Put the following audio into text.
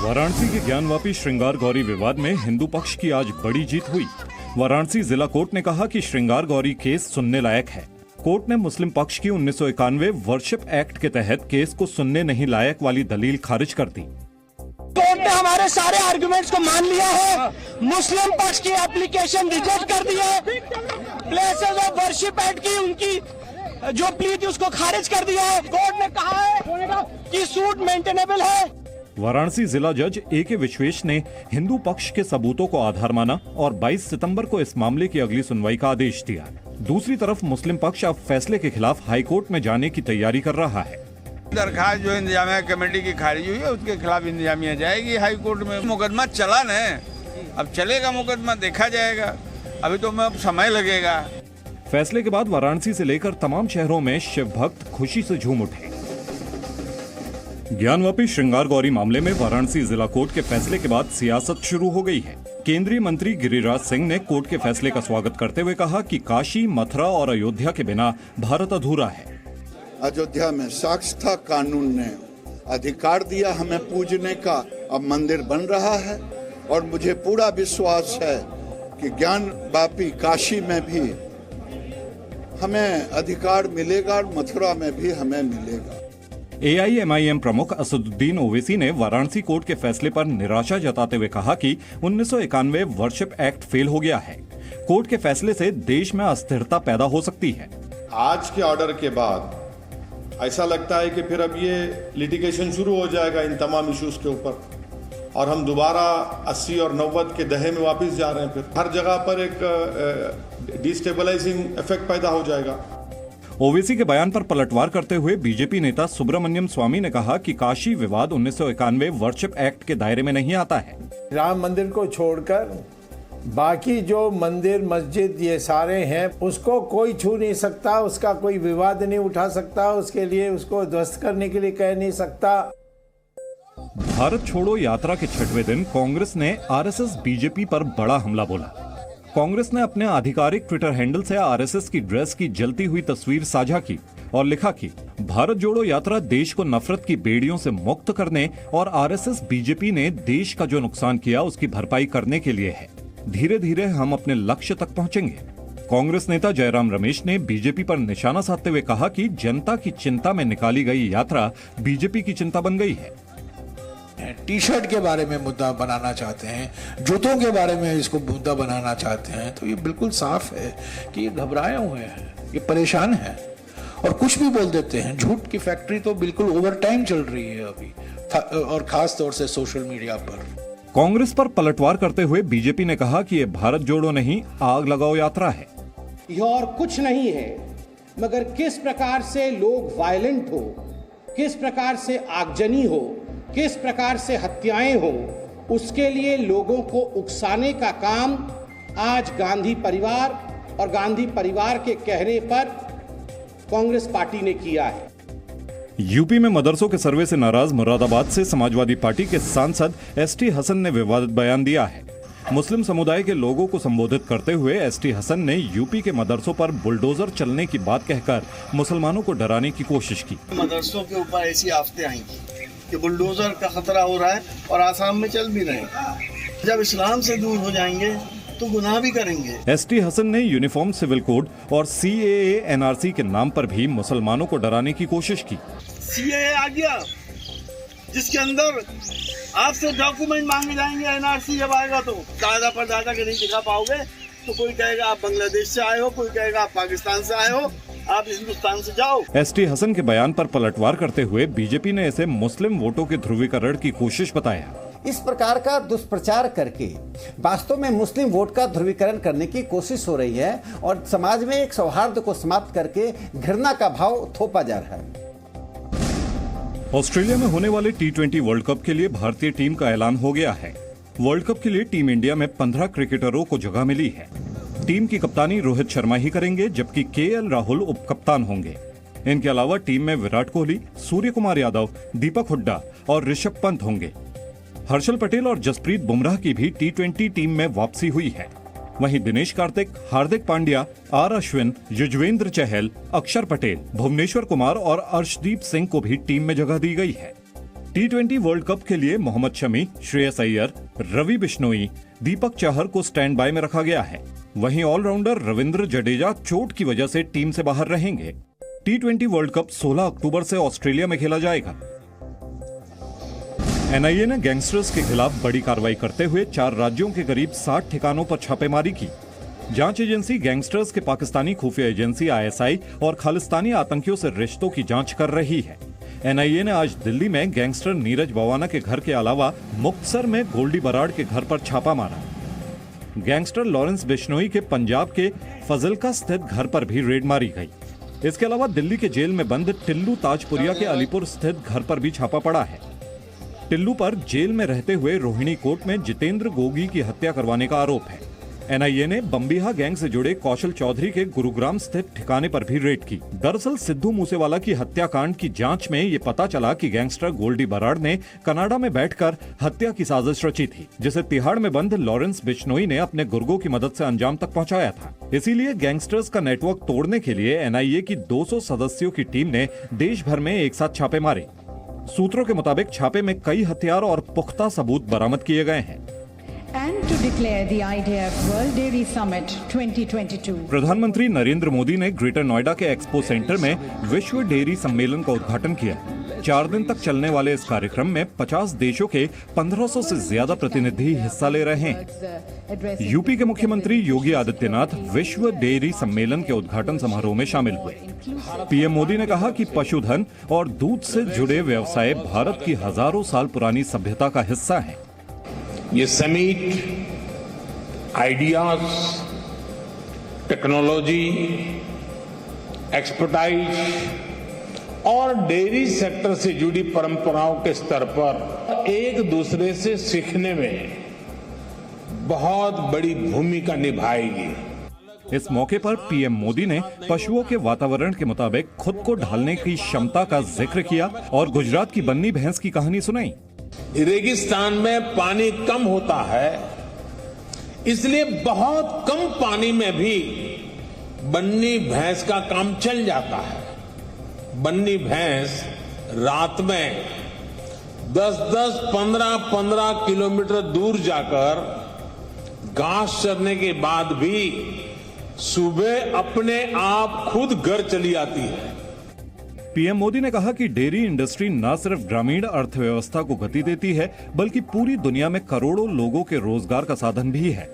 वाराणसी के ज्ञानवापी श्रृंगार गौरी विवाद में हिंदू पक्ष की आज बड़ी जीत हुई। वाराणसी जिला कोर्ट ने कहा कि श्रृंगार गौरी केस सुनने लायक है। कोर्ट ने मुस्लिम पक्ष की 1991 वर्शिप एक्ट के तहत केस को सुनने नहीं लायक वाली दलील खारिज कर दी। कोर्ट ने हमारे सारे आर्गुमेंट्स को मान लिया है, मुस्लिम पक्ष की एप्लीकेशन रिजेक्ट कर दी है, प्लेसेस ऑफ वर्शिप एक्ट की उनकी जो प्ली थी उसको खारिज कर दिया है। कोर्ट ने कहा है कि सूट मेंटेनेबल है। वाराणसी जिला जज A.K. विश्वेश ने हिंदू पक्ष के सबूतों को आधार माना और 22 सितंबर को इस मामले की अगली सुनवाई का आदेश दिया। दूसरी तरफ मुस्लिम पक्ष अब फैसले के खिलाफ हाई कोर्ट में जाने की तैयारी कर रहा है। दरखास्त जो इंतजामिया कमेटी की खारिज हुई है उसके खिलाफ इंतजामिया जाएगी हाई कोर्ट में। मुकदमा चला न, अब चलेगा मुकदमा, देखा जाएगा, अभी तो अब समय लगेगा। फैसले के बाद वाराणसी से लेकर तमाम शहरों में शिव भक्त खुशी से झूम उठे। ज्ञानवापी श्रृंगार गौरी मामले में वाराणसी जिला कोर्ट के फैसले के बाद सियासत शुरू हो गई है। केंद्रीय मंत्री गिरिराज सिंह ने कोर्ट के फैसले का स्वागत करते हुए कहा कि काशी, मथुरा और अयोध्या के बिना भारत अधूरा है। अयोध्या में साक्षरता कानून ने अधिकार दिया हमें पूजने का, अब मंदिर बन रहा है और मुझे पूरा विश्वास है कि ज्ञानवापी काशी में भी हमें अधिकार मिलेगा और मथुरा में भी हमें मिलेगा। AIMIM प्रमुख असदुद्दीन ओवैसी ने वाराणसी कोर्ट के फैसले पर निराशा जताते हुए कहा कि 1991 वर्शिप एक्ट फेल हो गया है। कोर्ट के फैसले से देश में अस्थिरता पैदा हो सकती है। आज के ऑर्डर के बाद ऐसा लगता है कि फिर अब ये लिटिगेशन शुरू हो जाएगा इन तमाम इश्यूज के ऊपर और हम दोबारा 80 और 90 के दहे में वापस जा रहे हैं। फिर हर जगह पर एक डिस्टेबलाइजिंग इफेक्ट पैदा हो जाएगा। ओवैसी के बयान पर पलटवार करते हुए बीजेपी नेता सुब्रमण्यम स्वामी ने कहा कि काशी विवाद 1991 वर्शिप एक्ट के दायरे में नहीं आता है। राम मंदिर को छोड़कर बाकी जो मंदिर मस्जिद ये सारे हैं उसको कोई छू नहीं सकता, उसका कोई विवाद नहीं उठा सकता, उसके लिए उसको ध्वस्त करने के लिए कह नहीं सकता। भारत छोड़ो यात्रा के 6वें दिन कांग्रेस ने RSS बीजेपी पर बड़ा हमला बोला। कांग्रेस ने अपने आधिकारिक ट्विटर हैंडल से RSS की ड्रेस की जलती हुई तस्वीर साझा की और लिखा कि भारत जोड़ो यात्रा देश को नफरत की बेड़ियों से मुक्त करने और RSS बीजेपी ने देश का जो नुकसान किया उसकी भरपाई करने के लिए है। धीरे धीरे हम अपने लक्ष्य तक पहुंचेंगे। कांग्रेस नेता जयराम रमेश ने बीजेपी पर निशाना साधते हुए कहा कि जनता की चिंता में निकाली गई यात्रा बीजेपी की चिंता बन गई है। टी शर्ट के बारे में मुद्दा बनाना चाहते हैं, जूतों के बारे में इसको मुद्दा बनाना चाहते हैं, तो ये बिल्कुल साफ है कि ये घबराए हुए हैं, ये परेशान हैं और कुछ भी बोल देते हैं। झूठ की फैक्ट्री तो बिल्कुल ओवर टाइम चल रही है अभी, और खास तौर से सोशल मीडिया पर। कांग्रेस पर पलटवार करते हुए बीजेपी ने कहा कि ये भारत जोड़ो नहीं, आग लगाओ यात्रा है। यह और कुछ नहीं है मगर किस प्रकार से लोग वायलेंट हो, किस प्रकार से आगजनी हो, किस प्रकार से हत्याएं हो, उसके लिए लोगों को उकसाने का काम आज गांधी परिवार और गांधी परिवार के कहने पर कांग्रेस पार्टी ने किया है। यूपी में मदरसों के सर्वे से नाराज मुरादाबाद से समाजवादी पार्टी के सांसद ST हसन ने विवादित बयान दिया है। मुस्लिम समुदाय के लोगों को संबोधित करते हुए ST हसन ने यूपी के मदरसों पर बुलडोजर चलने की बात कहकर मुसलमानों को डराने की कोशिश की। मदरसों के ऊपर ऐसी आफतें आएंगी कि बुलडोजर का खतरा हो रहा है और आसाम में चल भी रहे हैं। जब इस्लाम से दूर हो जाएंगे तो गुनाह भी करेंगे। ST हसन ने यूनिफॉर्म सिविल कोड और CAA NRC के नाम पर भी मुसलमानों को डराने की कोशिश की। CAA आ गया जिसके अंदर आपसे डॉक्यूमेंट मांगे जाएंगे, NRC जब आएगा तो दादा पर दादा के नहीं दिखा पाओगे, तो कोई कहेगा आप बांग्लादेश से आए हो, कोई कहेगा आप पाकिस्तान से आए हो, आप हिंदुस्तान से जाओ। ST हसन के बयान पर पलटवार करते हुए बीजेपी ने इसे मुस्लिम वोटों के ध्रुवीकरण की कोशिश बताया। इस प्रकार का दुष्प्रचार करके वास्तव में मुस्लिम वोट का ध्रुवीकरण करने की कोशिश हो रही है और समाज में एक सौहार्द को समाप्त करके घृणा का भाव थोपा जा रहा है। ऑस्ट्रेलिया में होने वाले T20 वर्ल्ड कप के लिए भारतीय टीम का ऐलान हो गया है। वर्ल्ड कप के लिए टीम इंडिया में 15 क्रिकेटरों को जगह मिली है। टीम की कप्तानी रोहित शर्मा ही करेंगे, जबकि KL राहुल उप कप्तान होंगे। इनके अलावा टीम में विराट कोहली, सूर्य कुमार यादव, दीपक हुड्डा और ऋषभ पंत होंगे। हर्षल पटेल और जसप्रीत बुमराह की भी T20 टीम में वापसी हुई है। वहीं दिनेश कार्तिक, हार्दिक पांड्या, R अश्विन, युजवेंद्र चहल, अक्षर पटेल, भुवनेश्वर कुमार और अर्शदीप सिंह को भी टीम में जगह दी गई है। T20 वर्ल्ड कप के लिए मोहम्मद शमी, श्रेयस अय्यर, रवि बिश्नोई, दीपक चाहर को स्टैंड बाय में रखा गया है। वहीं ऑलराउंडर रविंद्र जडेजा चोट की वजह से टीम से बाहर रहेंगे। T20 वर्ल्ड कप 16 अक्टूबर से ऑस्ट्रेलिया में खेला जाएगा। NIA ने गैंगस्टर्स के खिलाफ बड़ी कार्रवाई करते हुए 4 राज्यों के करीब 60 ठिकानों पर छापेमारी की। जांच एजेंसी गैंगस्टर्स के पाकिस्तानी खुफिया एजेंसी ISI और खालिस्तानी आतंकियों से रिश्तों की जांच कर रही है। NIA ने आज दिल्ली में गैंगस्टर नीरज बवाना के घर के अलावा मुक्तसर में गोल्डी बराड़ के घर पर छापा मारा। गैंगस्टर लॉरेंस बिश्नोई के पंजाब के फजलका स्थित घर पर भी रेड मारी गई। इसके अलावा दिल्ली के जेल में बंद टिल्लू ताजपुरिया के अलीपुर स्थित घर पर भी छापा पड़ा है। टिल्लू पर जेल में रहते हुए रोहिणी कोर्ट में जितेंद्र गोगी की हत्या करवाने का आरोप है। NIA ने बम्बिहा गैंग से जुड़े कौशल चौधरी के गुरुग्राम स्थित ठिकाने पर भी रेड की। दरअसल सिद्धू मूसेवाला की हत्याकांड की जांच में ये पता चला कि गैंगस्टर गोल्डी बराड़ ने कनाडा में बैठकर हत्या की साजिश रची थी, जिसे तिहाड़ में बंद लॉरेंस बिश्नोई ने अपने गुर्गों की मदद से अंजाम तक पहुंचाया था। इसीलिए गैंगस्टर्स का नेटवर्क तोड़ने के लिए NIA की 200 सदस्यों की टीम ने देश भर में एक साथ छापे मारे। सूत्रों के मुताबिक छापे में कई हथियार और पुख्ता सबूत बरामद किए गए हैं। And to declare the IDF World Dairy Summit 2022. प्रधानमंत्री नरेंद्र मोदी ने ग्रेटर नोएडा के एक्सपो सेंटर में विश्व डेयरी सम्मेलन का उद्घाटन किया। 4 दिन तक चलने वाले इस कार्यक्रम में 50 देशों के 1500 से ज्यादा प्रतिनिधि हिस्सा ले रहे हैं। यूपी के मुख्यमंत्री योगी आदित्यनाथ विश्व डेयरी सम्मेलन के उद्घाटन समारोह में शामिल हुए। PM मोदी ने कहा कि पशुधन और दूध से जुड़े व्यवसाय भारत की हजारों साल पुरानी सभ्यता का हिस्सा है। ये समिट आइडियाज, टेक्नोलॉजी, एक्सपर्टाइज और डेयरी सेक्टर से जुड़ी परंपराओं के स्तर पर एक दूसरे से सीखने में बहुत बड़ी भूमिका निभाएगी। इस मौके पर PM मोदी ने पशुओं के वातावरण के मुताबिक खुद को ढालने की क्षमता का जिक्र किया और गुजरात की बन्नी भैंस की कहानी सुनाई। रेगिस्तान में पानी कम होता है, इसलिए बहुत कम पानी में भी बन्नी भैंस का काम चल जाता है। बन्नी भैंस रात में 10-10, 15-15 किलोमीटर दूर जाकर घास चरने के बाद भी सुबह अपने आप खुद घर चली आती है। PM मोदी ने कहा कि डेयरी इंडस्ट्री न सिर्फ ग्रामीण अर्थव्यवस्था को गति देती है, बल्कि पूरी दुनिया में करोड़ों लोगों के रोजगार का साधन भी है।